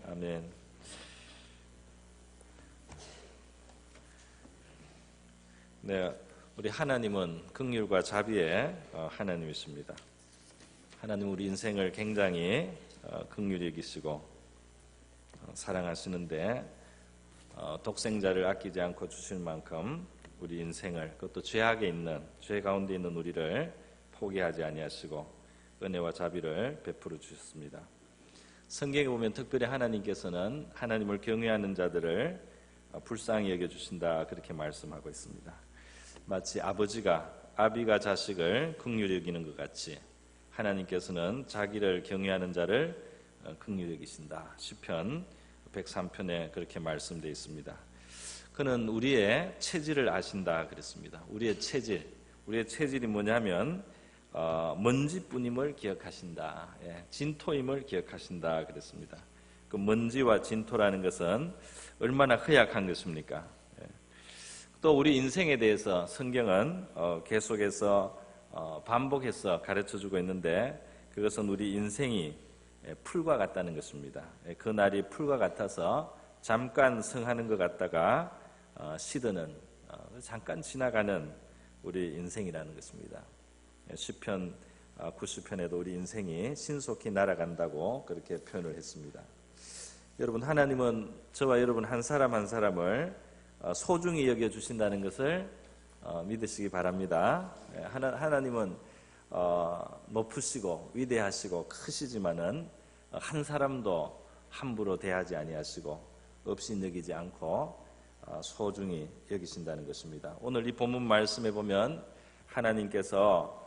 아멘. 네, 우리 하나님은 긍휼과 자비의 하나님이십니다. 하나님 우리 인생을 굉장히 긍휼히 여기시고 사랑하시는데 독생자를 아끼지 않고 주실 만큼 우리 인생을, 그것도 죄악에 있는, 죄 가운데 있는 우리를 포기하지 아니하시고 은혜와 자비를 베풀어 주셨습니다. 성경에 보면 특별히 하나님께서는 하나님을 경외하는 자들을 불쌍히 여겨주신다, 그렇게 말씀하고 있습니다. 마치 아비가 자식을 긍휼히 여기는 것 같이 하나님께서는 자기를 경외하는 자를 긍휼히 여기신다. 시편 103편에 그렇게 말씀되어 있습니다. 그는 우리의 체질을 아신다 그랬습니다. 우리의 체질이 뭐냐면 먼지뿐임을 기억하신다. 진토임을 기억하신다 그랬습니다. 그 먼지와 진토라는 것은 얼마나 허약한 것입니까? 또 우리 인생에 대해서 성경은 계속해서 반복해서 가르쳐주고 있는데, 그것은 우리 인생이 풀과 같다는 것입니다. 그 날이 풀과 같아서 잠깐 성하는 것 같다가 시드는, 잠깐 지나가는 우리 인생이라는 것입니다. 시편 90편에도 우리 인생이 신속히 날아간다고 그렇게 표현을 했습니다. 여러분, 하나님은 저와 여러분 한 사람 한 사람을 소중히 여겨주신다는 것을 믿으시기 바랍니다. 하나님은 높으시고 위대하시고 크시지만은 한 사람도 함부로 대하지 아니하시고 없인 여기지 않고 소중히 여기신다는 것입니다. 오늘 이 본문 말씀에 보면 하나님께서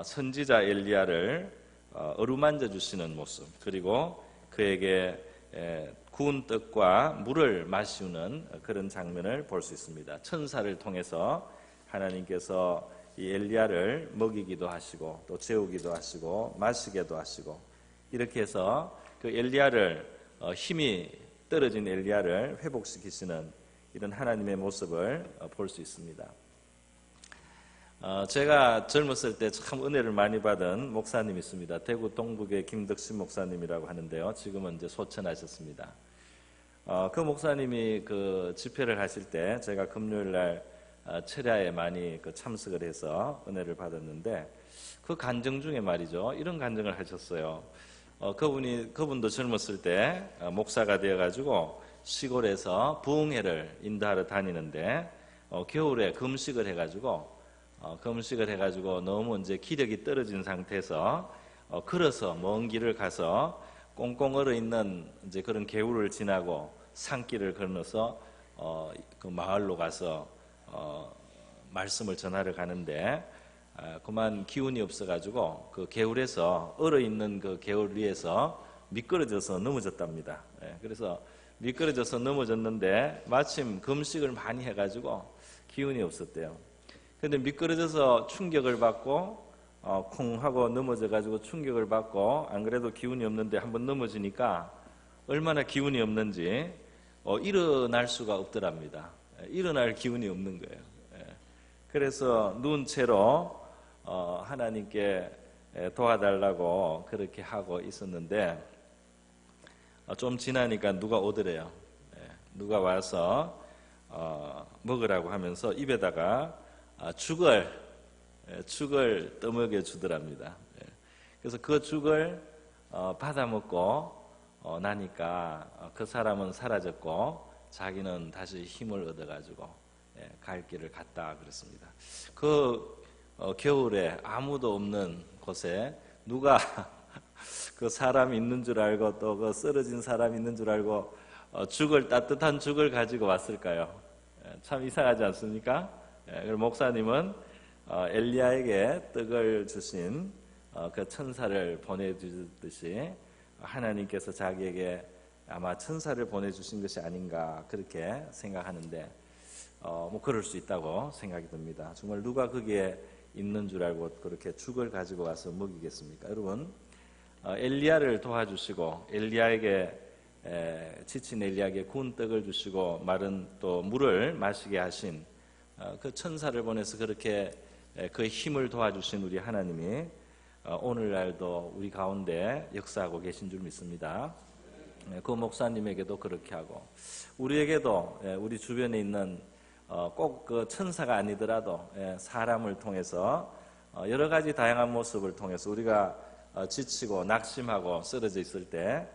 선지자 엘리야를 어루만져 주시는 모습, 그리고 그에게 구운 떡과 물을 마시는 그런 장면을 볼 수 있습니다. 천사를 통해서 하나님께서 이 엘리야를 먹이기도 하시고 또 재우기도 하시고 마시게도 하시고, 이렇게 해서 그 엘리야를 힘이 떨어진 엘리야를 회복시키시는 이런 하나님의 모습을 볼 수 있습니다. 제가 젊었을 때 참 은혜를 많이 받은 목사님이 있습니다. 대구 동북의 김덕신 목사님이라고 하는데요. 지금은 이제 소천하셨습니다. 그 목사님이 그 집회를 하실 때 제가 금요일 날 철야에 많이 참석을 해서 은혜를 받았는데, 그 간증 중에 말이죠, 이런 간증을 하셨어요. 그분도 젊었을 때 목사가 되어가지고 시골에서 부흥회를 인도하러 다니는데 겨울에 금식을 해가지고 너무 이제 기력이 떨어진 상태에서 걸어서 먼 길을 가서 꽁꽁 얼어 있는 이제 그런 개울을 지나고 산길을 건너서 그 마을로 가서 말씀을 전하러 가는데, 그만 기운이 없어가지고 그 개울에서 얼어 있는 그 개울 위에서 미끄러져서 넘어졌답니다. 그래서 미끄러져서 넘어졌는데 마침 금식을 많이 해가지고 기운이 없었대요. 근데 미끄러져서 충격을 받고 쿵 하고 넘어져가지고 충격을 받고, 안 그래도 기운이 없는데 한번 넘어지니까 얼마나 기운이 없는지 일어날 수가 없더랍니다. 일어날 기운이 없는 거예요. 그래서 누운 채로 하나님께 도와달라고 그렇게 하고 있었는데, 좀 지나니까 누가 오더래요. 누가 와서 먹으라고 하면서 입에다가 죽을 떠먹여 주더랍니다. 그래서 그 죽을 받아 먹고 나니까 그 사람은 사라졌고 자기는 다시 힘을 얻어가지고 갈 길을 갔다 그랬습니다. 그 겨울에 아무도 없는 곳에 누가 그 사람이 있는 줄 알고 또 그 쓰러진 사람이 있는 줄 알고 따뜻한 죽을 가지고 왔을까요? 참 이상하지 않습니까? 목사님은 엘리야에게 떡을 주신 그 천사를 보내주듯이 하나님께서 자기에게 아마 천사를 보내주신 것이 아닌가 그렇게 생각하는데, 뭐 그럴 수 있다고 생각이 듭니다. 정말 누가 거기에 있는 줄 알고 그렇게 죽을 가지고 와서 먹이겠습니까? 여러분, 엘리야를 도와주시고 지친 엘리야에게 구운 떡을 주시고 마른 또 물을 마시게 하신 그 천사를 보내서 그렇게 그 힘을 도와주신 우리 하나님이 오늘날도 우리 가운데 역사하고 계신 줄 믿습니다. 그 목사님에게도 그렇게 하고 우리에게도 우리 주변에 있는 꼭 그 천사가 아니더라도 사람을 통해서 여러 가지 다양한 모습을 통해서 우리가 지치고 낙심하고 쓰러져 있을 때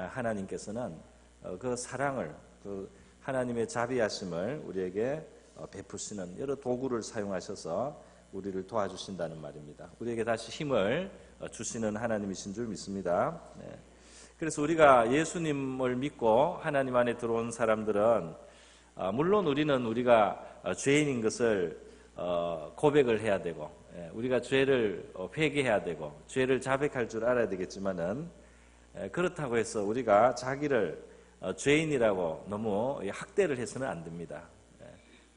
하나님께서는 그 사랑을 그 하나님의 자비하심을 우리에게 베푸시는 여러 도구를 사용하셔서 우리를 도와주신다는 말입니다. 우리에게 다시 힘을 주시는 하나님이신 줄 믿습니다. 그래서 우리가 예수님을 믿고 하나님 안에 들어온 사람들은 물론 우리가 죄인인 것을 고백을 해야 되고 우리가 죄를 회개해야 되고 죄를 자백할 줄 알아야 되겠지만은 그렇다고 해서 우리가 자기를 죄인이라고 너무 학대를 해서는 안 됩니다.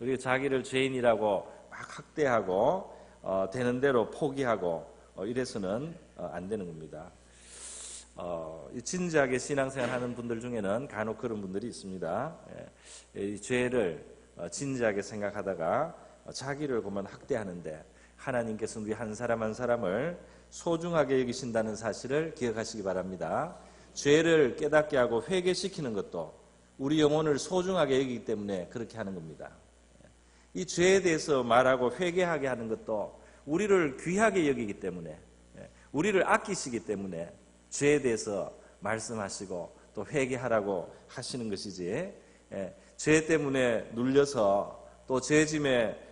우리가 자기를 죄인이라고 막 학대하고 되는 대로 포기하고 이래서는 안 되는 겁니다. 진지하게 신앙생활 하는 분들 중에는 간혹 그런 분들이 있습니다. 이 죄를 진지하게 생각하다가 자기를 보면 학대하는데 하나님께서는 우리 한 사람 한 사람을 소중하게 여기신다는 사실을 기억하시기 바랍니다. 죄를 깨닫게 하고 회개시키는 것도 우리 영혼을 소중하게 여기기 때문에 그렇게 하는 겁니다. 이 죄에 대해서 말하고 회개하게 하는 것도 우리를 귀하게 여기기 때문에 우리를 아끼시기 때문에 죄에 대해서 말씀하시고 또 회개하라고 하시는 것이지 죄 때문에 눌려서 또 죄짐에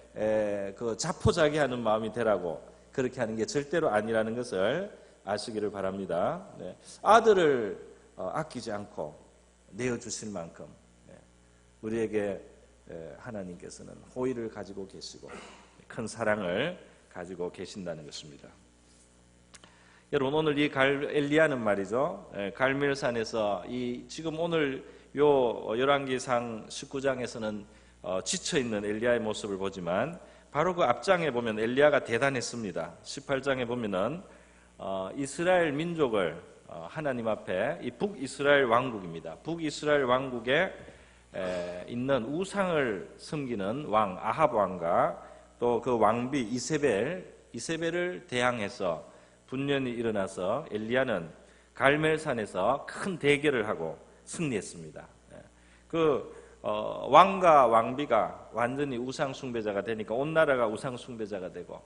그 자포자기하는 마음이 되라고 그렇게 하는 게 절대로 아니라는 것을 아시기를 바랍니다. 아들을 아끼지 않고 내어주실 만큼 우리에게 하나님께서는 호의를 가지고 계시고 큰 사랑을 가지고 계신다는 것입니다. 여러분 오늘 이 엘리야는 말이죠. 갈멜산에서 지금 오늘 요 열왕기상 19장에서는 지쳐 있는 엘리야의 모습을 보지만 바로 그 앞장에 보면 엘리야가 대단했습니다. 18장에 보면은 이스라엘 민족을 하나님 앞에 이 북이스라엘 왕국입니다. 북이스라엘 왕국에 있는 우상을 섬기는 왕 아합 왕과 또 그 왕비 이세벨을 대항해서 분연이 일어나서 엘리야는 갈멜산에서 큰 대결을 하고 승리했습니다. 왕과 왕비가 완전히 우상 숭배자가 되니까 온 나라가 우상 숭배자가 되고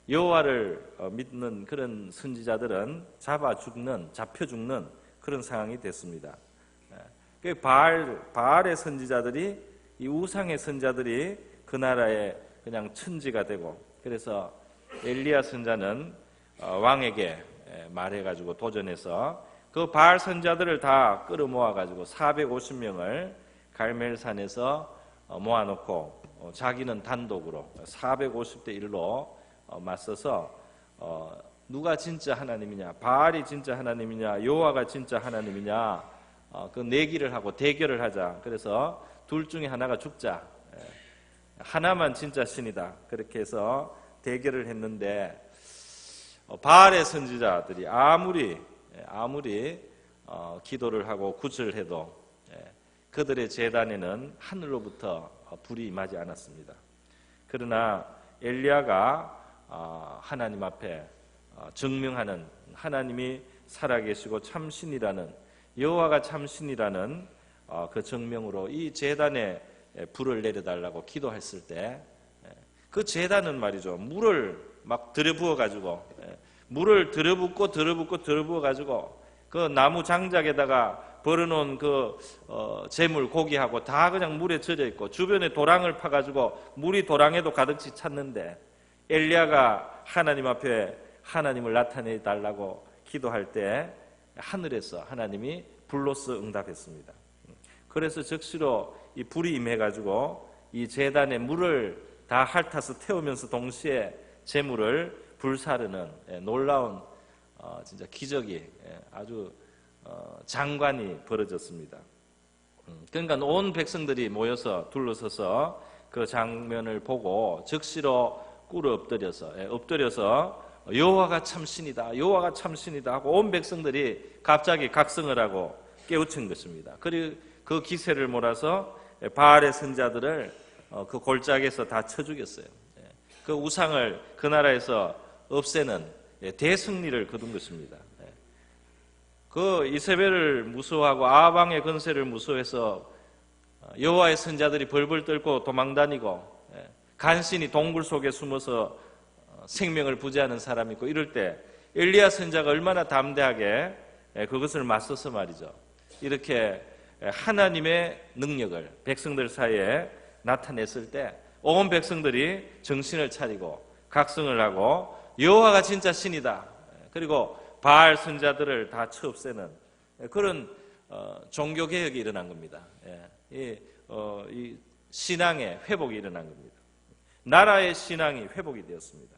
여호와를 믿는 그런 선지자들은 잡혀 죽는 그런 상황이 됐습니다. 바알의 선지자들이 이 우상의 선지자들이 그 나라의 그냥 천지가 되고 그래서 엘리야 선자는 왕에게 말해가지고 도전해서 그 바알 선자들을 다 끌어모아가지고 450명을 갈멜산에서 모아놓고 자기는 단독으로 450대 1로 맞서서 누가 진짜 하나님이냐, 바알이 진짜 하나님이냐, 여호와가 진짜 하나님이냐 그 내기를 하고 대결을 하자. 그래서 둘 중에 하나가 죽자. 하나만 진짜 신이다. 그렇게 해서 대결을 했는데 바알의 선지자들이 아무리 기도를 하고 구슬을 해도 그들의 제단에는 하늘로부터 불이 임하지 않았습니다. 그러나 엘리야가 하나님 앞에 증명하는 하나님이 살아계시고 참신이라는 여호와가 참신이라는 그 증명으로 이 제단에 불을 내려달라고 기도했을 때 그 제단은 말이죠 물을 막 들여부어 가지고 물을 들여부어 가지고 그 나무 장작에다가 벌어놓은 그 재물 고기하고 다 그냥 물에 젖어 있고 주변에 도랑을 파가지고 물이 도랑에도 가득히 찼는데 엘리야가 하나님 앞에 하나님을 나타내 달라고 기도할 때 하늘에서 하나님이 불로써 응답했습니다. 그래서 즉시로 이 불이 임해가지고 이 제단에 물을 다 핥아서 태우면서 동시에 재물을 불사르는 놀라운 진짜 기적이 아주 장관이 벌어졌습니다. 그러니까 온 백성들이 모여서 둘러서서 그 장면을 보고 즉시로 꿇어 엎드려서 여호와가 참신이다, 여호와가 참신이다 하고 온 백성들이 갑자기 각성을 하고 깨우친 것입니다. 그리고 그 기세를 몰아서 바알의 선자들을 그 골짜기에서 다 쳐 죽였어요. 그 우상을 그 나라에서 없애는 대승리를 거둔 것입니다. 그 이세벨을 무서워하고 아방의 권세를 무서워해서 여호와의 선자들이 벌벌 떨고 도망다니고 간신히 동굴 속에 숨어서 생명을 부지하는 사람이 있고, 이럴 때 엘리야 선자가 얼마나 담대하게 그것을 맞서서 말이죠, 이렇게 하나님의 능력을 백성들 사이에 나타냈을 때 온 백성들이 정신을 차리고 각성을 하고 여호와가 진짜 신이다, 그리고 바알 선자들을 다 처없애는 그런 종교개혁이 일어난 겁니다. 이 신앙의 회복이 일어난 겁니다. 나라의 신앙이 회복이 되었습니다.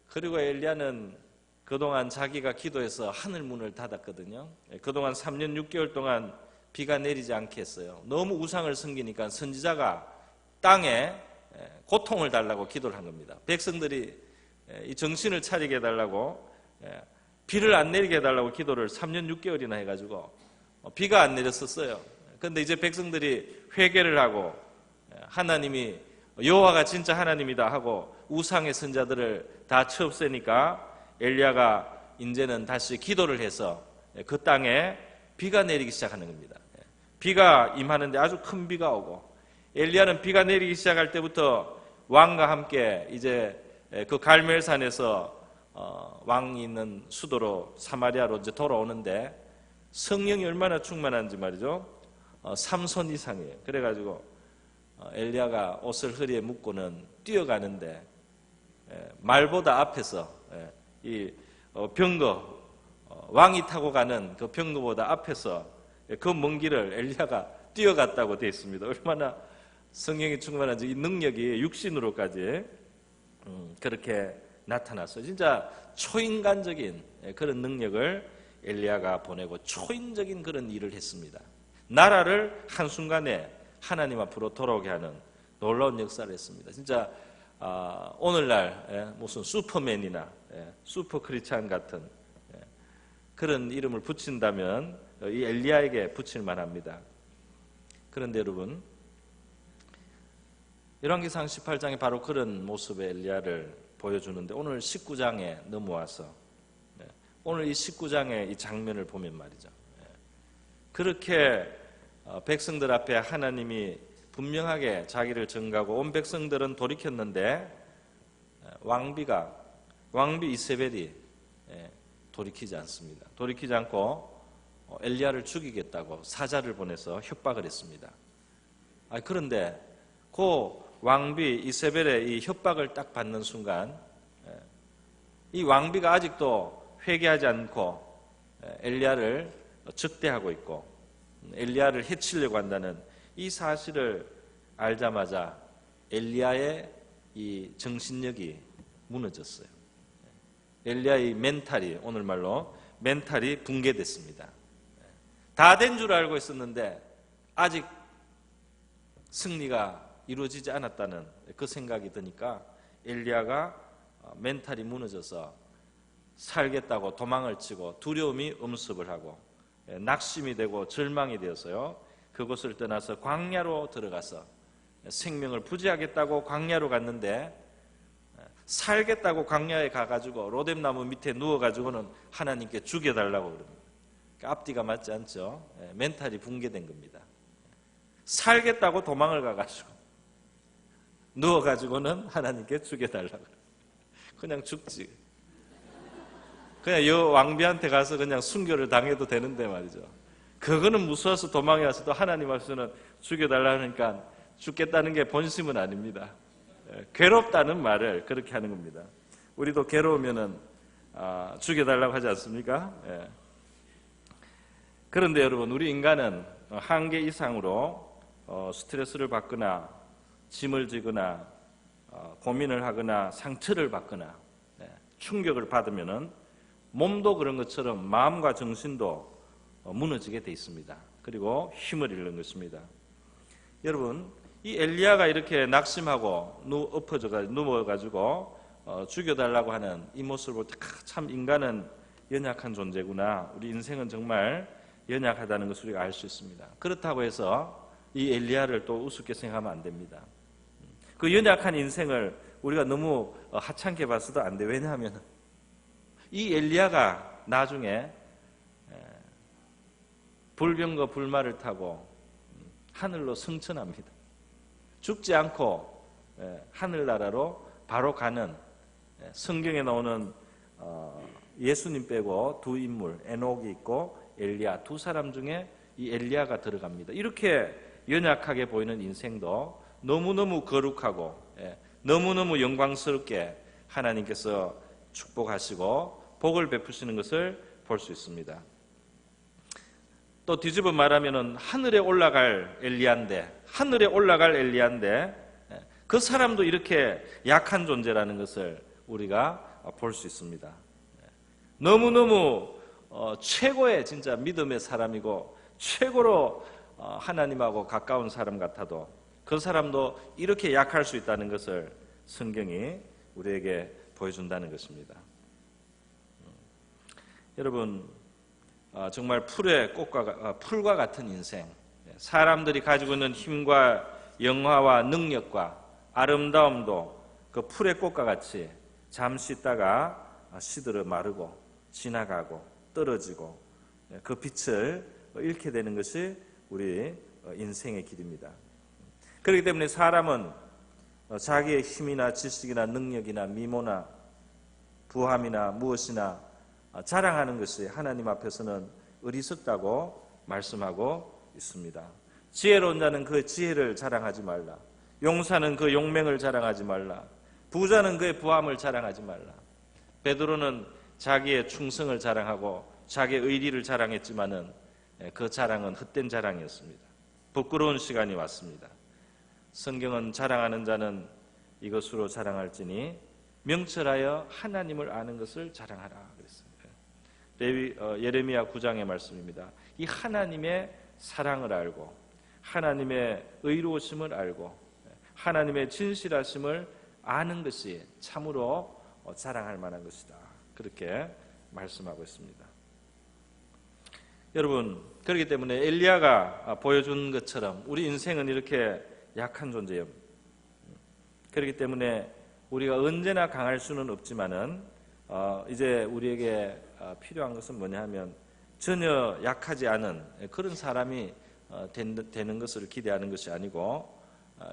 그리고 엘리야는 그동안 자기가 기도해서 하늘 문을 닫았거든요. 그동안 3년 6개월 동안 비가 내리지 않게 했어요. 너무 우상을 섬기니까 선지자가 땅에 고통을 달라고 기도를 한 겁니다. 백성들이 이 정신을 차리게 해달라고, 비를 안 내리게 해달라고 기도를 3년 6개월이나 해가지고 비가 안 내렸었어요. 그런데 이제 백성들이 회개를 하고 하나님이 여호와가 진짜 하나님이다 하고 우상의 선자들을 다 처없애니까 엘리야가 이제는 다시 기도를 해서 그 땅에 비가 내리기 시작하는 겁니다. 비가 임하는데 아주 큰 비가 오고, 엘리야는 비가 내리기 시작할 때부터 왕과 함께 이제 그 갈멜산에서 왕이 있는 수도로 사마리아로 이제 돌아오는데, 성령이 얼마나 충만한지 말이죠. 삼손 이상이에요. 그래가지고 엘리야가 옷을 허리에 묶고는 뛰어가는데 말보다 앞에서 이 병거, 왕이 타고 가는 그 병거보다 앞에서 그 먼 길을 엘리야가 뛰어갔다고 되어 있습니다. 얼마나 성령이 충만한지, 이 능력이 육신으로까지 그렇게 나타났어요. 진짜 초인간적인 그런 능력을 엘리야가 보내고 초인적인 그런 일을 했습니다. 나라를 한순간에 하나님 앞으로 돌아오게 하는 놀라운 역사를 했습니다. 진짜 오늘날 무슨 슈퍼맨이나 슈퍼 크리스찬 같은 그런 이름을 붙인다면 이 엘리야에게 붙일 만합니다. 그런데 여러분, 열왕기상 18장에 바로 그런 모습의 엘리야를 보여주는데, 오늘 19장에 넘어와서 오늘 이 19장의 이 장면을 보면 말이죠, 그렇게 백성들 앞에 하나님이 분명하게 자기를 증거하고 온 백성들은 돌이켰는데 왕비 이세벨이 돌이키지 않습니다. 돌이키지 않고 엘리야를 죽이겠다고 사자를 보내서 협박을 했습니다. 그런데 그 왕비 이세벨의 이 협박을 딱 받는 순간 이 왕비가 아직도 회개하지 않고 엘리야를 적대하고 있고 엘리야를 해치려고 한다는 이 사실을 알자마자 엘리야의 이 정신력이 무너졌어요. 엘리야의 멘탈이, 오늘 말로 멘탈이 붕괴됐습니다. 다 된 줄 알고 있었는데 아직 승리가 이루어지지 않았다는 그 생각이 드니까 엘리야가 멘탈이 무너져서 살겠다고 도망을 치고 두려움이 엄습을 하고 낙심이 되고 절망이 되어서요, 그곳을 떠나서 광야로 들어가서 생명을 부지하겠다고 광야로 갔는데, 살겠다고 광야에 가가지고 로뎀나무 밑에 누워가지고는 하나님께 죽여달라고 그럽니다. 앞뒤가 맞지 않죠. 멘탈이 붕괴된 겁니다. 살겠다고 도망을 가가지고 누워가지고는 하나님께 죽여달라고, 그냥 죽지. 그냥 여 왕비한테 가서 그냥 순교를 당해도 되는데 말이죠. 그거는 무서워서 도망해 와서도 하나님 앞에서는 죽여달라니까 죽겠다는 게 본심은 아닙니다. 괴롭다는 말을 그렇게 하는 겁니다. 우리도 괴로우면은 죽여달라고 하지 않습니까? 그런데 여러분, 우리 인간은 한계 이상으로 스트레스를 받거나 짐을 지거나 고민을 하거나 상처를 받거나 충격을 받으면은 몸도 그런 것처럼 마음과 정신도 무너지게 돼 있습니다. 그리고 힘을 잃는 것입니다. 여러분, 이 엘리야가 이렇게 낙심하고 누워가지고 죽여달라고 하는 이 모습을 볼 때 참 인간은 연약한 존재구나, 우리 인생은 정말 연약하다는 것을 우리가 알 수 있습니다. 그렇다고 해서 이 엘리야를 또 우습게 생각하면 안 됩니다. 그 연약한 인생을 우리가 너무 하찮게 봐서도 안 돼. 왜냐하면 이 엘리야가 나중에 불병거 불마를 타고 하늘로 승천합니다. 죽지 않고 하늘나라로 바로 가는, 성경에 나오는 예수님 빼고 두 인물, 에녹이 있고 엘리야, 두 사람 중에 이 엘리야가 들어갑니다. 이렇게 연약하게 보이는 인생도 너무너무 거룩하고 너무너무 영광스럽게 하나님께서 축복하시고 복을 베푸시는 것을 볼 수 있습니다. 또 뒤집어 말하면은 하늘에 올라갈 엘리야인데 그 사람도 이렇게 약한 존재라는 것을 우리가 볼 수 있습니다. 너무너무 최고의 진짜 믿음의 사람이고 최고로 하나님하고 가까운 사람 같아도 그 사람도 이렇게 약할 수 있다는 것을 성경이 우리에게 보여준다는 것입니다. 여러분, 정말 풀과 같은 인생, 사람들이 가지고 있는 힘과 영화와 능력과 아름다움도 그 풀의 꽃과 같이 잠시 있다가 시들어 마르고 지나가고 떨어지고 그 빛을 잃게 되는 것이 우리 인생의 길입니다. 그렇기 때문에 사람은 자기의 힘이나 지식이나 능력이나 미모나 부함이나 무엇이나 자랑하는 것이 하나님 앞에서는 어리석다고 말씀하고 있습니다. 지혜로운 자는 그 지혜를 자랑하지 말라. 용사는 그 용맹을 자랑하지 말라. 부자는 그의 부함을 자랑하지 말라. 베드로는 자기의 충성을 자랑하고 자기의 의리를 자랑했지만은 그 자랑은 헛된 자랑이었습니다. 부끄러운 시간이 왔습니다. 성경은 자랑하는 자는 이것으로 자랑할지니 명철하여 하나님을 아는 것을 자랑하라 그랬습니다. 예레미야 9장의 말씀입니다. 이 하나님의 사랑을 알고 하나님의 의로우심을 알고 하나님의 진실하심을 아는 것이 참으로 자랑할 만한 것이다. 그렇게 말씀하고 있습니다. 여러분, 그렇기 때문에 엘리야가 보여준 것처럼 우리 인생은 이렇게 약한 존재예요. 그렇기 때문에 우리가 언제나 강할 수는 없지만은 이제 우리에게 필요한 것은 뭐냐 하면 전혀 약하지 않은 그런 사람이 되는 것을 기대하는 것이 아니고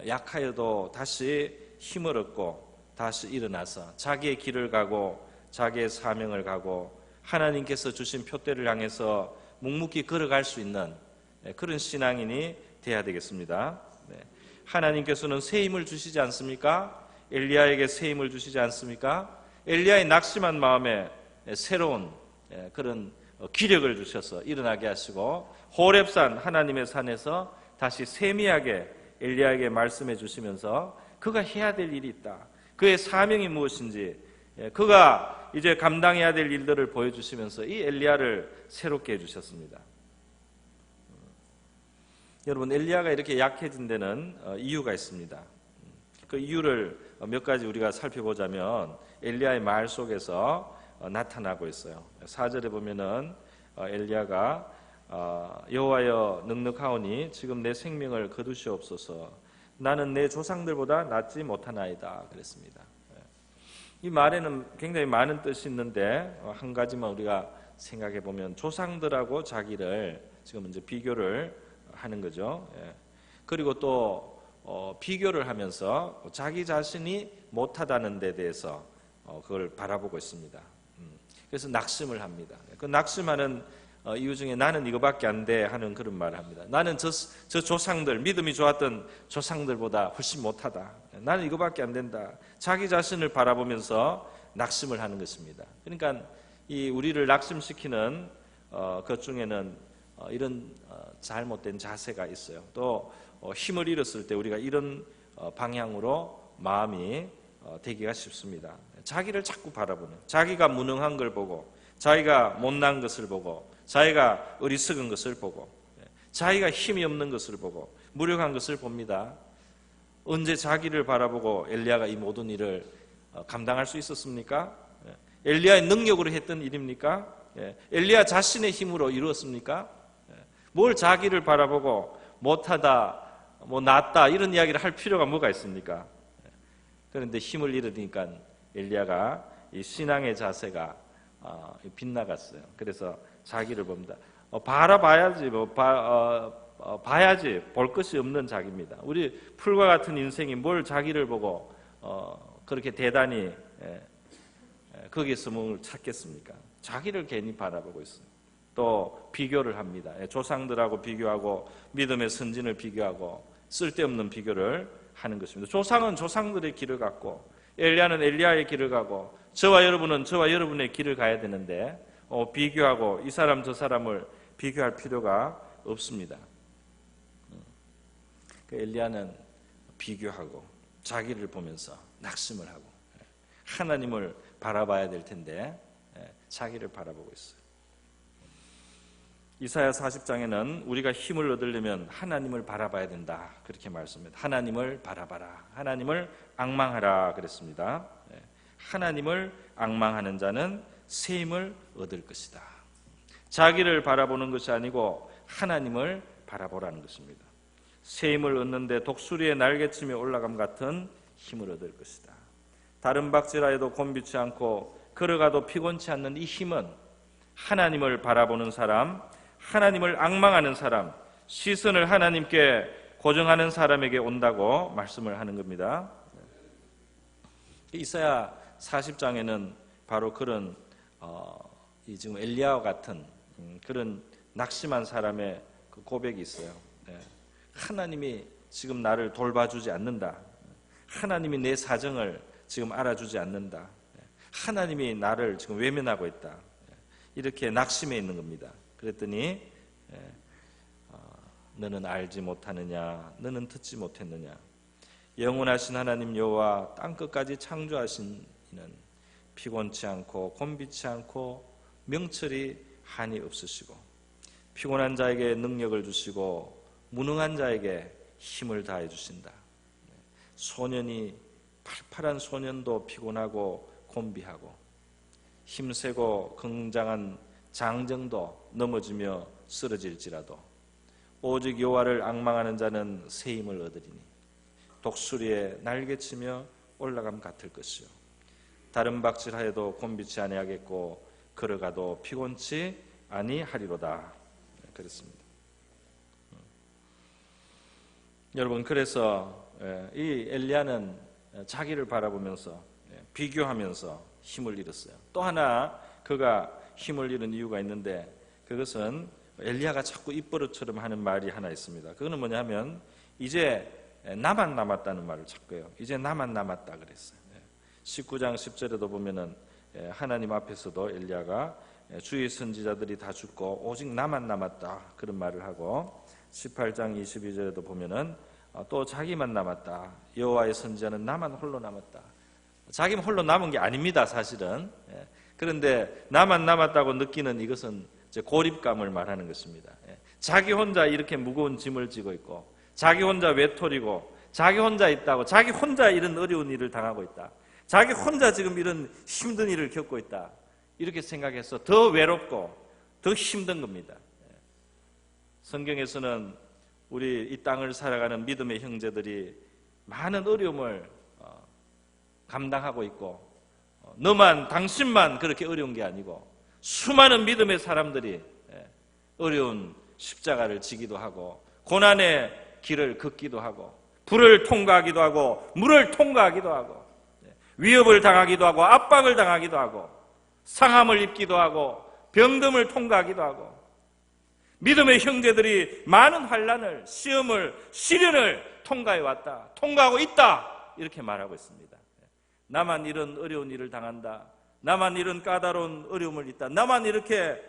약하여도 다시 힘을 얻고 다시 일어나서 자기의 길을 가고 자기의 사명을 가고 하나님께서 주신 표대를 향해서 묵묵히 걸어갈 수 있는 그런 신앙인이 돼야 되겠습니다. 하나님께서는 새 힘을 주시지 않습니까? 엘리야에게 새 힘을 주시지 않습니까? 엘리야의 낙심한 마음에 새로운 그런 기력을 주셔서 일어나게 하시고 호렙산 하나님의 산에서 다시 세미하게 엘리야에게 말씀해 주시면서 그가 해야 될 일이 있다. 그의 사명이 무엇인지 그가 이제 감당해야 될 일들을 보여주시면서 이 엘리야를 새롭게 해주셨습니다. 여러분, 엘리야가 이렇게 약해진 데는 이유가 있습니다. 그 이유를 몇 가지 우리가 살펴보자면 엘리야의 말 속에서 나타나고 있어요. 4절에 보면은 엘리야가 여호와여 넉넉하오니 지금 내 생명을 거두시옵소서. 나는 내 조상들보다 낫지 못하나이다 그랬습니다. 이 말에는 굉장히 많은 뜻이 있는데 한 가지만 우리가 생각해 보면 조상들하고 자기를 지금 이제 비교를 하는 거죠. 그리고 또 비교를 하면서 자기 자신이 못하다는 데 대해서 그걸 바라보고 있습니다. 그래서 낙심을 합니다. 그 낙심하는 이유 중에 나는 이거밖에 안 돼 하는 그런 말을 합니다. 나는 저 조상들, 믿음이 좋았던 조상들보다 훨씬 못하다. 나는 이거밖에 안 된다. 자기 자신을 바라보면서 낙심을 하는 것입니다. 그러니까 이 우리를 낙심시키는 것 중에는 이런 잘못된 자세가 있어요. 또 힘을 잃었을 때 우리가 이런 방향으로 마음이 되기가 쉽습니다. 자기를 자꾸 바라보는, 자기가 무능한 걸 보고 자기가 못난 것을 보고 자기가 어리석은 것을 보고 자기가 힘이 없는 것을 보고 무력한 것을 봅니다. 언제 자기를 바라보고 엘리야가 이 모든 일을 감당할 수 있었습니까? 엘리야의 능력으로 했던 일입니까? 엘리야 자신의 힘으로 이루었습니까? 뭘 자기를 바라보고 못하다, 뭐 낫다 이런 이야기를 할 필요가 뭐가 있습니까? 그런데 힘을 잃으니까 엘리야가 이 신앙의 자세가 빗나갔어요. 그래서 자기를 봅니다. 바라봐야지 봐야지 볼 것이 없는 자기입니다. 우리 풀과 같은 인생이 뭘 자기를 보고 그렇게 대단히 거기에서 뭘 찾겠습니까? 자기를 괜히 바라보고 있어요. 또 비교를 합니다. 조상들하고 비교하고 믿음의 선진을 비교하고 쓸데없는 비교를 하는 것입니다. 조상은 조상들의 길을 갔고 엘리야는 엘리야의 길을 가고 저와 여러분은 저와 여러분의 길을 가야 되는데 비교하고 이 사람 저 사람을 비교할 필요가 없습니다. 엘리야는 비교하고 자기를 보면서 낙심을 하고 하나님을 바라봐야 될 텐데 자기를 바라보고 있어요. 이사야 40장에는 우리가 힘을 얻으려면 하나님을 바라봐야 된다 그렇게 말씀합니다. 하나님을 바라봐라, 하나님을 앙망하라 그랬습니다. 하나님을 앙망하는 자는 새 힘을 얻을 것이다. 자기를 바라보는 것이 아니고 하나님을 바라보라는 것입니다. 새 힘을 얻는데 독수리의 날개침에 올라감 같은 힘을 얻을 것이다. 다른 박질하여도 곤비치 않고 걸어가도 피곤치 않는 이 힘은 하나님을 바라보는 사람, 하나님을 앙망하는 사람, 시선을 하나님께 고정하는 사람에게 온다고 말씀을 하는 겁니다. 이사야 40장에는 바로 그런 지금 엘리야와 같은 그런 낙심한 사람의 그 고백이 있어요. 하나님이 지금 나를 돌봐주지 않는다. 하나님이 내 사정을 지금 알아주지 않는다. 하나님이 나를 지금 외면하고 있다. 이렇게 낙심해 있는 겁니다. 그랬더니 너는 알지 못하느냐, 너는 듣지 못했느냐. 영원하신 하나님 여호와 땅끝까지 창조하신 이는 피곤치 않고 곤비치 않고 명철이 한이 없으시고 피곤한 자에게 능력을 주시고 무능한 자에게 힘을 다해 주신다. 소년이 팔팔한 소년도 피곤하고 곤비하고 힘세고 긍장한 장정도 넘어지며 쓰러질지라도 오직 여호와를 앙망하는 자는 새 힘을 얻으리니 독수리에 날개치며 올라감 같을 것이요 다른 박질하여도 곤비치 아니하겠고 걸어가도 피곤치 아니하리로다. 그렇습니다. 여러분, 그래서 이 엘리야는 자기를 바라보면서 비교하면서 힘을 잃었어요. 또 하나 그가 힘을 잃은 이유가 있는데 그것은 엘리야가 자꾸 입버릇처럼 하는 말이 하나 있습니다. 그거는 뭐냐면 이제 나만 남았다는 말을 자꾸 해요. 이제 나만 남았다 그랬어요. 19장 10절에도 보면은 하나님 앞에서도 엘리야가 주의 선지자들이 다 죽고 오직 나만 남았다 그런 말을 하고 18장 22절에도 보면은 또 자기만 남았다. 여호와의 선지자는 나만 홀로 남았다. 자기만 홀로 남은 게 아닙니다, 사실은. 그런데 나만 남았다고 느끼는 이것은 고립감을 말하는 것입니다. 자기 혼자 이렇게 무거운 짐을 지고 있고 자기 혼자 외톨이고 자기 혼자 있다고 자기 혼자 이런 어려운 일을 당하고 있다. 자기 혼자 지금 이런 힘든 일을 겪고 있다. 이렇게 생각해서 더 외롭고 더 힘든 겁니다. 성경에서는 우리 이 땅을 살아가는 믿음의 형제들이 많은 어려움을 감당하고 있고 너만 당신만 그렇게 어려운 게 아니고 수많은 믿음의 사람들이 어려운 십자가를 지기도 하고 고난의 길을 걷기도 하고 불을 통과하기도 하고 물을 통과하기도 하고 위협을 당하기도 하고 압박을 당하기도 하고 상함을 입기도 하고 병듦을 통과하기도 하고 믿음의 형제들이 많은 환난을 시험을 시련을 통과해 왔다. 통과하고 있다. 이렇게 말하고 있습니다. 나만 이런 어려운 일을 당한다. 나만 이런 까다로운 어려움을 있다. 나만 이렇게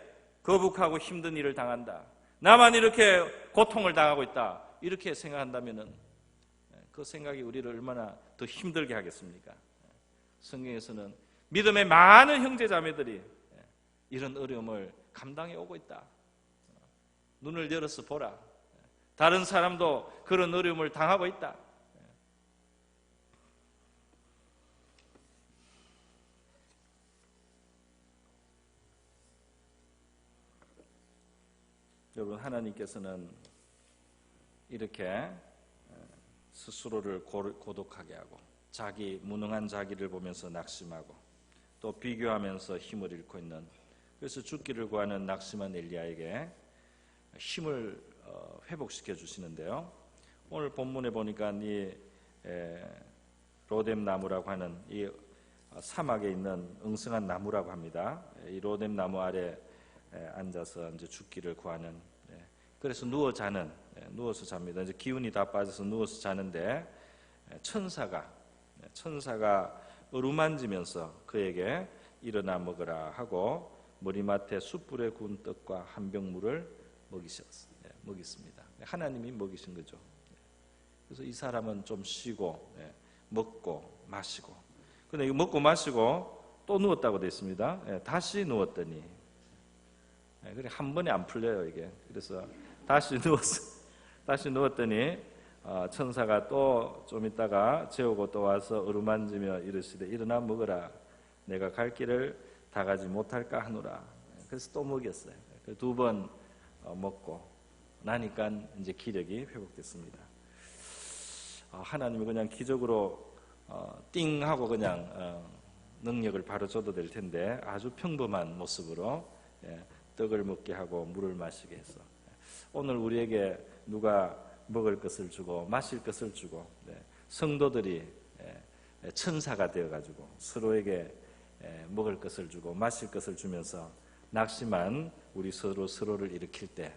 거북하고 힘든 일을 당한다. 나만 이렇게 고통을 당하고 있다. 이렇게 생각한다면 그 생각이 우리를 얼마나 더 힘들게 하겠습니까? 성경에서는 믿음의 많은 형제자매들이 이런 어려움을 감당해 오고 있다. 눈을 열어서 보라. 다른 사람도 그런 어려움을 당하고 있다. 여러분, 하나님께서는 이렇게 스스로를 고독하게 하고 자기 무능한 자기를 보면서 낙심하고 또 비교하면서 힘을 잃고 있는, 그래서 죽기를 구하는 낙심한 엘리야에게 힘을 회복시켜 주시는데요. 오늘 본문에 보니까 이 로뎀 나무라고 하는 이 사막에 있는 엉성한 나무라고 합니다. 이 로뎀 나무 아래 앉아서 이제 죽기를 구하는, 그래서 누워서 잡니다. 이제 기운이 다 빠져서 누워서 자는데 천사가 어루만지면서 그에게 일어나 먹으라 하고 머리맡에 숯불에 구운 떡과 한 병 물을 먹이습니다. 하나님이 먹이신 거죠. 그래서 이 사람은 좀 쉬고 먹고 마시고, 근데 이거 먹고 마시고 또 누웠다고 되어 있습니다. 다시 누웠더니, 그래 한 번에 안 풀려요 이게. 그래서 다시 누웠더니 천사가 또 좀 있다가 재우고 또 와서 어루만지며 이르시되 일어나 먹으라, 내가 갈 길을 다 가지 못할까 하노라. 그래서 또 먹였어요. 두 번 먹고 나니까 이제 기력이 회복됐습니다. 하나님이 그냥 기적으로 띵 하고 그냥 능력을 바로 줘도 될 텐데 아주 평범한 모습으로 떡을 먹게 하고 물을 마시게 해서, 오늘 우리에게 누가 먹을 것을 주고 마실 것을 주고 성도들이 천사가 되어가지고 서로에게 먹을 것을 주고 마실 것을 주면서 낙심한 우리 서로를 일으킬 때,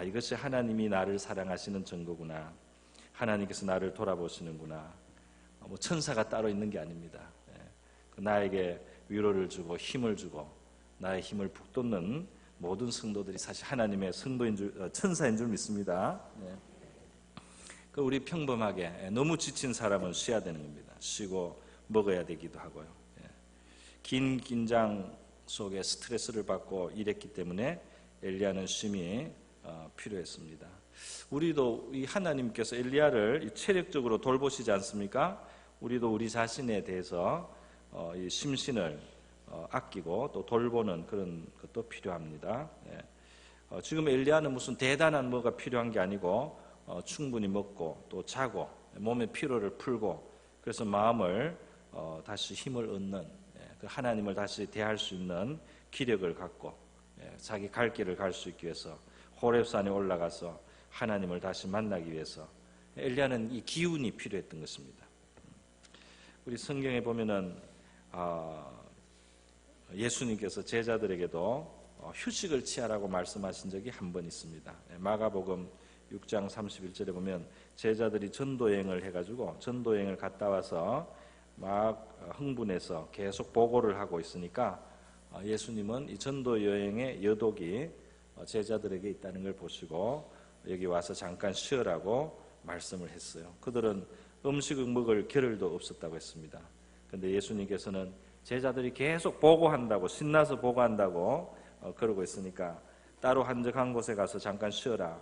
이것이 하나님이 나를 사랑하시는 증거구나, 하나님께서 나를 돌아보시는구나. 뭐 천사가 따로 있는 게 아닙니다. 나에게 위로를 주고 힘을 주고 나의 힘을 북돋는 모든 성도들이 사실 하나님의 천사인 줄 믿습니다. 우리 평범하게 너무 지친 사람은 쉬어야 되는 겁니다. 쉬고 먹어야 되기도 하고요. 긴 긴장 속에 스트레스를 받고 일했기 때문에 엘리야는 쉼이 필요했습니다. 우리도 이 하나님께서 엘리야를 체력적으로 돌보시지 않습니까? 우리도 우리 자신에 대해서 이 심신을 아끼고 또 돌보는 그런 것도 필요합니다. 지금 엘리야는 무슨 대단한 뭐가 필요한 게 아니고 충분히 먹고 또 자고 몸의 피로를 풀고, 그래서 마음을 다시 힘을 얻는, 그 하나님을 다시 대할 수 있는 기력을 갖고 자기 갈 길을 갈 수 있기 위해서 호렙산에 올라가서 하나님을 다시 만나기 위해서 엘리야는 이 기운이 필요했던 것입니다. 우리 성경에 보면은 예수님께서 제자들에게도 휴식을 취하라고 말씀하신 적이 한 번 있습니다. 마가복음 6장 31절에 보면 제자들이 전도여행을 해가지고 전도여행을 갔다 와서 막 흥분해서 계속 보고를 하고 있으니까 예수님은 이 전도여행의 여독이 제자들에게 있다는 걸 보시고 여기 와서 잠깐 쉬어라고 말씀을 했어요. 그들은 음식을 먹을 겨를도 없었다고 했습니다. 그런데 예수님께서는 제자들이 계속 보고한다고, 신나서 보고한다고 그러고 있으니까 따로 한적한 곳에 가서 잠깐 쉬어라.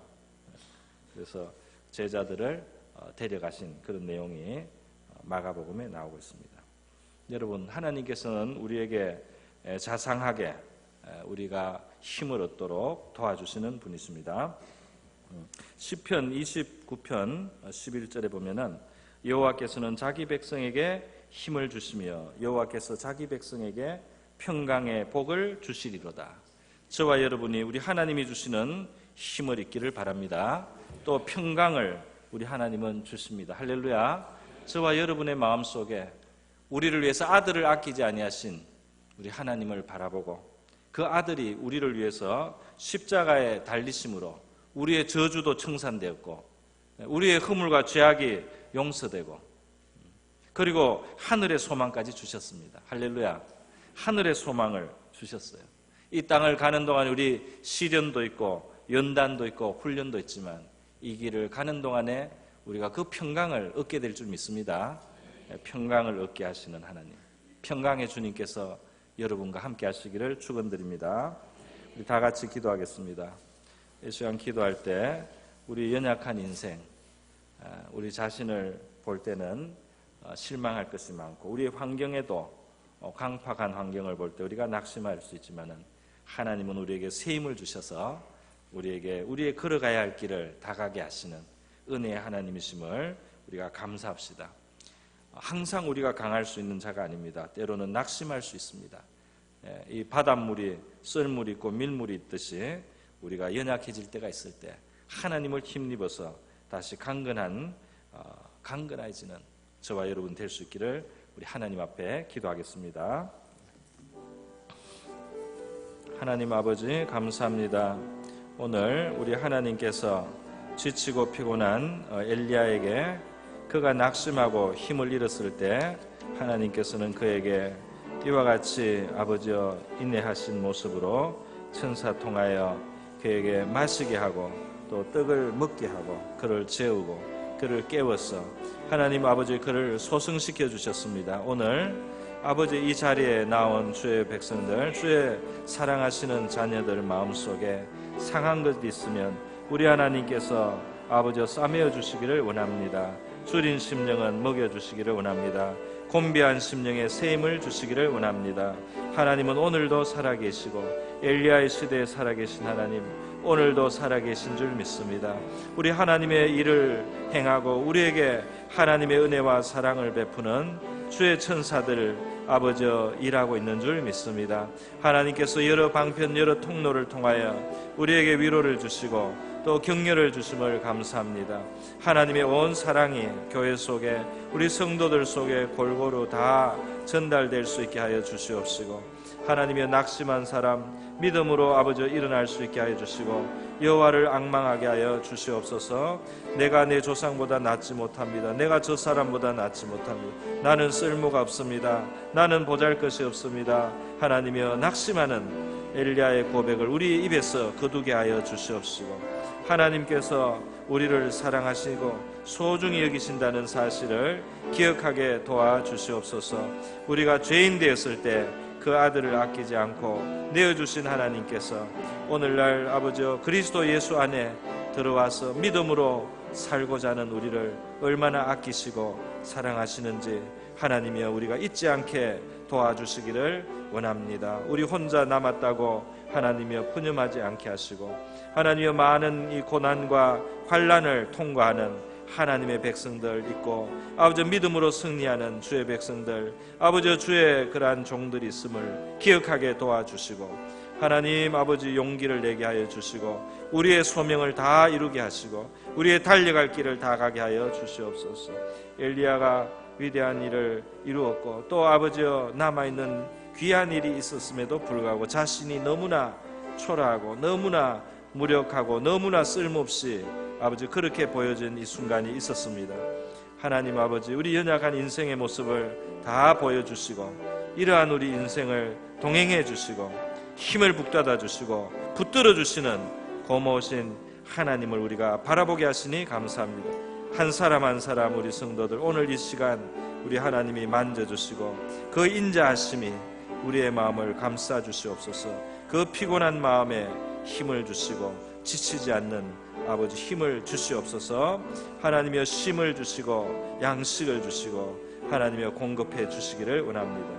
그래서 제자들을 데려가신 그런 내용이 마가복음에 나오고 있습니다. 여러분, 하나님께서는 우리에게 자상하게 우리가 힘을 얻도록 도와주시는 분이십니다. 시편 29편 11절에 보면은 여호와께서는 자기 백성에게 힘을 주시며 여호와께서 자기 백성에게 평강의 복을 주시리로다. 저와 여러분이 우리 하나님이 주시는 힘을 잊기를 바랍니다. 또 평강을 우리 하나님은 주십니다. 할렐루야. 저와 여러분의 마음속에 우리를 위해서 아들을 아끼지 아니하신 우리 하나님을 바라보고 그 아들이 우리를 위해서 십자가에 달리심으로 우리의 저주도 청산되었고 우리의 허물과 죄악이 용서되고 그리고 하늘의 소망까지 주셨습니다. 할렐루야. 하늘의 소망을 주셨어요. 이 땅을 가는 동안 우리 시련도 있고 연단도 있고 훈련도 있지만 이 길을 가는 동안에 우리가 그 평강을 얻게 될 줄 믿습니다. 평강을 얻게 하시는 하나님, 평강의 주님께서 여러분과 함께 하시기를 축원드립니다. 우리 다 같이 기도하겠습니다. 이 시간 기도할 때 우리 연약한 인생, 우리 자신을 볼 때는 실망할 것이 많고 우리의 환경에도 강팍한 환경을 볼 때 우리가 낙심할 수 있지만은 하나님은 우리에게 새 힘을 주셔서 우리에게 우리의 걸어가야 할 길을 다가게 하시는 은혜의 하나님이심을 우리가 감사합시다. 항상 우리가 강할 수 있는 자가 아닙니다. 때로는 낙심할 수 있습니다. 이 바닷물이 썰물이 있고 밀물이 있듯이 우리가 연약해질 때가 있을 때 하나님을 힘입어서 다시 강건해지는 저와 여러분 될 수 있기를 우리 하나님 앞에 기도하겠습니다. 하나님 아버지 감사합니다. 오늘 우리 하나님께서 지치고 피곤한 엘리야에게 그가 낙심하고 힘을 잃었을 때 하나님께서는 그에게 이와 같이 아버지여 인내하신 모습으로 천사 통하여 그에게 마시게 하고 또 떡을 먹게 하고 그를 재우고 그를 깨워서 하나님 아버지 그를 소승시켜 주셨습니다. 오늘 아버지 이 자리에 나온 주의 백성들, 주의 사랑하시는 자녀들 마음속에 상한 것 있으면 우리 하나님께서 아버지여 싸매어 주시기를 원합니다. 줄인 심령은 먹여주시기를 원합니다. 곤비한 심령에 새 힘을 주시기를 원합니다. 하나님은 오늘도 살아계시고 엘리야의 시대에 살아계신 하나님, 오늘도 살아계신 줄 믿습니다. 우리 하나님의 일을 행하고 우리에게 하나님의 은혜와 사랑을 베푸는 주의 천사들 아버지여 일하고 있는 줄 믿습니다. 하나님께서 여러 방편 여러 통로를 통하여 우리에게 위로를 주시고 또 격려를 주심을 감사합니다. 하나님의 온 사랑이 교회 속에 우리 성도들 속에 골고루 다 전달될 수 있게 하여 주시옵시고 하나님의 낙심한 사람 믿음으로 아버지 일어날 수 있게 하여 주시고 여호와를 앙망하게 하여 주시옵소서. 내가 내 조상보다 낫지 못합니다. 내가 저 사람보다 낫지 못합니다. 나는 쓸모가 없습니다. 나는 보잘것이 없습니다. 하나님이여 낙심하는 엘리야의 고백을 우리 입에서 거두게 하여 주시옵시고 하나님께서 우리를 사랑하시고 소중히 여기신다는 사실을 기억하게 도와주시옵소서. 우리가 죄인 되었을 때 그 아들을 아끼지 않고 내어주신 하나님께서 오늘날 아버지여 그리스도 예수 안에 들어와서 믿음으로 살고자 하는 우리를 얼마나 아끼시고 사랑하시는지 하나님이여 우리가 잊지 않게 도와주시기를 원합니다. 우리 혼자 남았다고 하나님이여 푸념하지 않게 하시고 하나님이여 많은 이 고난과 환난을 통과하는 하나님의 백성들 있고 아버지 믿음으로 승리하는 주의 백성들 아버지 주의 그러한 종들이 있음을 기억하게 도와주시고 하나님 아버지 용기를 내게 하여 주시고 우리의 소명을 다 이루게 하시고 우리의 달려갈 길을 다 가게 하여 주시옵소서. 엘리야가 위대한 일을 이루었고 또 아버지여 남아있는 귀한 일이 있었음에도 불구하고 자신이 너무나 초라하고 너무나 무력하고 너무나 쓸모없이 아버지 그렇게 보여진 이 순간이 있었습니다. 하나님 아버지 우리 연약한 인생의 모습을 다 보여주시고 이러한 우리 인생을 동행해 주시고 힘을 북돋아 주시고 붙들어 주시는 고마우신 하나님을 우리가 바라보게 하시니 감사합니다. 한 사람 한 사람 우리 성도들 오늘 이 시간 우리 하나님이 만져주시고 그 인자하심이 우리의 마음을 감싸 주시옵소서. 그 피곤한 마음에 힘을 주시고 지치지 않는 아버지 힘을 주시옵소서. 하나님이여 쉼을 주시고 양식을 주시고 하나님이여 공급해 주시기를 원합니다.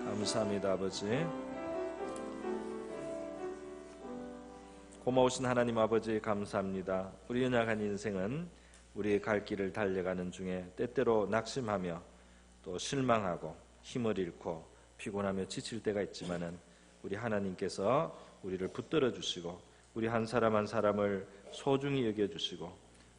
감사합니다. 아버지 고마우신 하나님 아버지 감사합니다. 우리 연약한 인생은 우리의 갈 길을 달려가는 중에 때때로 낙심하며 또 실망하고 힘을 잃고 피곤하며 지칠 때가 있지만은 우리 하나님께서 우리를 붙들어 주시고 우리 한 사람 한 사람을 소중히 여겨주시고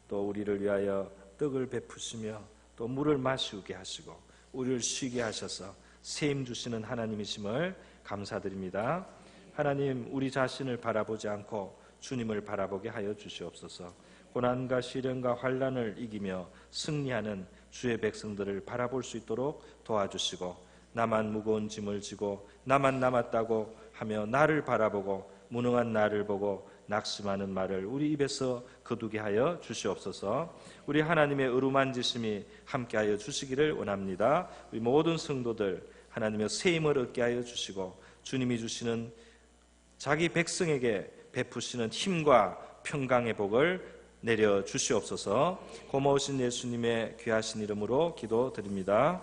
또 우리를 위하여 떡을 베푸시며 또 물을 마시게 하시고 우리를 쉬게 하셔서 새 힘 주시는 하나님이심을 감사드립니다. 하나님 우리 자신을 바라보지 않고 주님을 바라보게 하여 주시옵소서. 고난과 시련과 환난을 이기며 승리하는 주의 백성들을 바라볼 수 있도록 도와주시고 나만 무거운 짐을 지고 나만 남았다고 하며 나를 바라보고 무능한 나를 보고 낙심하는 말을 우리 입에서 거두게 하여 주시옵소서. 우리 하나님의 어루만지심이 함께하여 주시기를 원합니다. 우리 모든 성도들 하나님의 새 힘을 얻게 하여 주시고 주님이 주시는 자기 백성에게 베푸시는 힘과 평강의 복을 내려 주시옵소서. 고마우신 예수님의 귀하신 이름으로 기도드립니다.